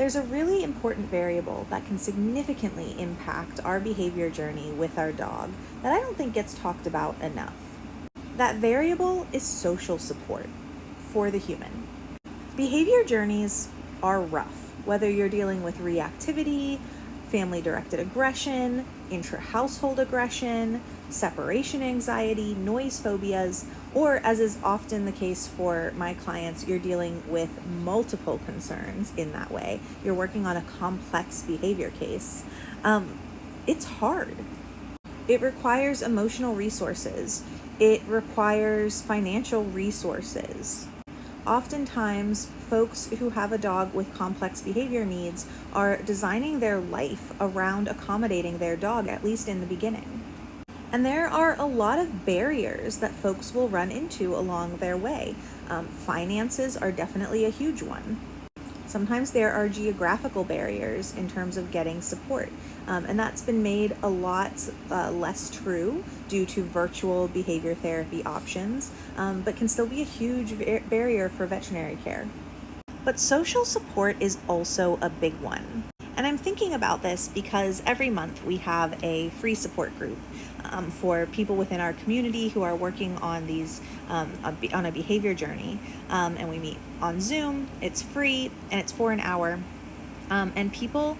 There's a really important variable that can significantly impact our behavior journey with our dog that I don't think gets talked about enough. That variable is social support for the human. Behavior journeys are rough, whether you're dealing with reactivity, family-directed aggression, intra-household aggression, separation anxiety, noise phobias, or as is often the case for my clients, you're dealing with multiple concerns in that way. You're working on a complex behavior case. It's hard. It requires emotional resources. It requires financial resources. Oftentimes, folks who have a dog with complex behavior needs are designing their life around accommodating their dog, at least in the beginning. And there are a lot of barriers that folks will run into along their way. Finances are definitely a huge one. Sometimes there are geographical barriers in terms of getting support, and that's been made a lot less true due to virtual behavior therapy options, but can still be a huge barrier for veterinary care. But social support is also a big one. And I'm thinking about this because every month we have a free support group for people within our community who are working on these on a behavior journey, and we meet on Zoom. It's free and it's for an hour, and people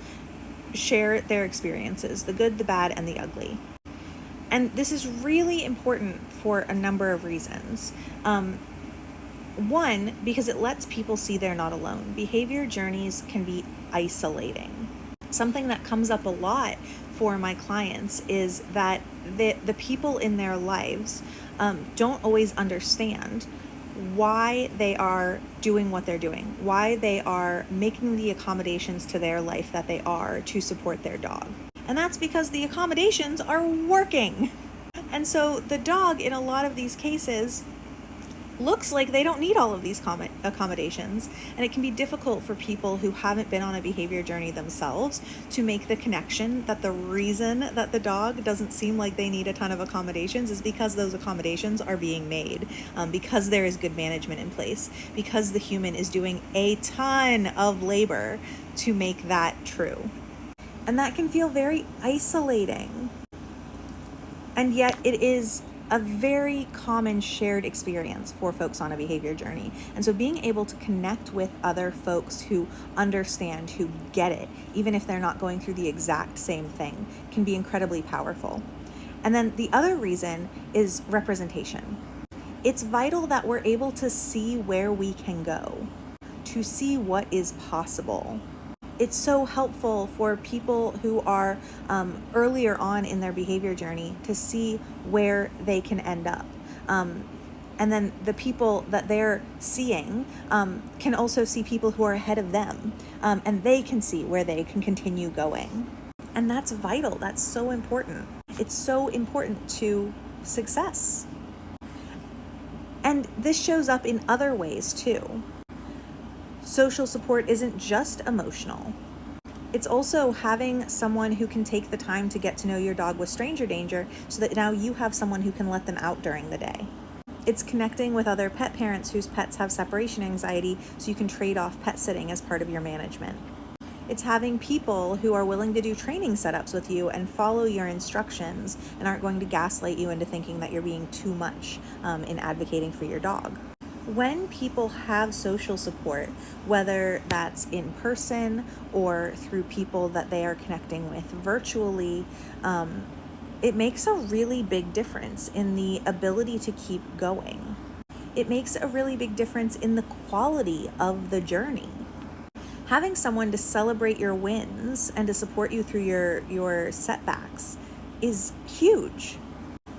share their experiences, the good, the bad, and the ugly. And this is really important for a number of reasons. One, because it lets people see they're not alone. Behavior journeys can be isolating. Something that comes up a lot for my clients is that the people in their lives don't always understand why they are doing what they're doing, why they are making the accommodations to their life that they are to support their dog. And that's because the accommodations are working. And so the dog, in a lot of these cases, looks like they don't need all of these accommodations, and it can be difficult for people who haven't been on a behavior journey themselves to make the connection that the reason that the dog doesn't seem like they need a ton of accommodations is because those accommodations are being made, because there is good management in place, because the human is doing a ton of labor to make that true. And that can feel very isolating. And yet it is a very common shared experience for folks on a behavior journey. And so being able to connect with other folks who understand, who get it, even if they're not going through the exact same thing, can be incredibly powerful. And then the other reason is representation. It's vital that we're able to see where we can go, to see what is possible. It's so helpful for people who are earlier on in their behavior journey to see where they can end up. And then the people that they're seeing can also see people who are ahead of them, and they can see where they can continue going. And that's vital. That's so important. It's so important to success. And this shows up in other ways too. Social support isn't just emotional. It's also having someone who can take the time to get to know your dog with stranger danger so that now you have someone who can let them out during the day. It's connecting with other pet parents whose pets have separation anxiety so you can trade off pet sitting as part of your management. It's having people who are willing to do training setups with you and follow your instructions and aren't going to gaslight you into thinking that you're being too much in advocating for your dog. When people have social support, whether that's in person or through people that they are connecting with virtually, it makes a really big difference in the ability to keep going. It makes a really big difference in the quality of the journey. Having someone to celebrate your wins and to support you through your setbacks is huge.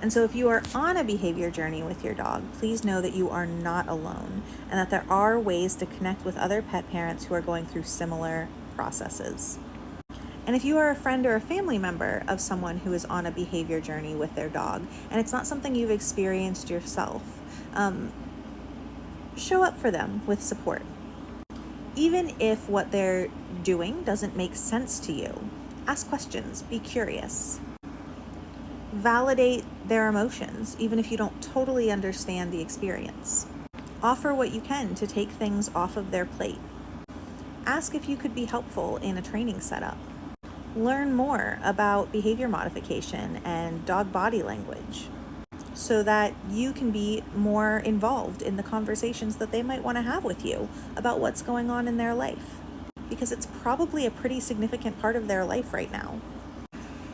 And so if you are on a behavior journey with your dog, please know that you are not alone and that there are ways to connect with other pet parents who are going through similar processes. And if you are a friend or a family member of someone who is on a behavior journey with their dog, and it's not something you've experienced yourself, show up for them with support. Even if what they're doing doesn't make sense to you, ask questions, be curious. Validate their emotions, even if you don't totally understand the experience. Offer what you can to take things off of their plate. Ask if you could be helpful in a training setup. Learn more about behavior modification and dog body language so that you can be more involved in the conversations that they might want to have with you about what's going on in their life, because it's probably a pretty significant part of their life right now.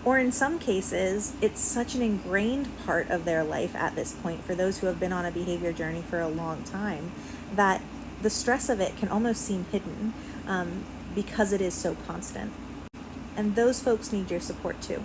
Or in some cases, it's such an ingrained part of their life at this point for those who have been on a behavior journey for a long time that the stress of it can almost seem hidden because it is so constant. And those folks need your support too.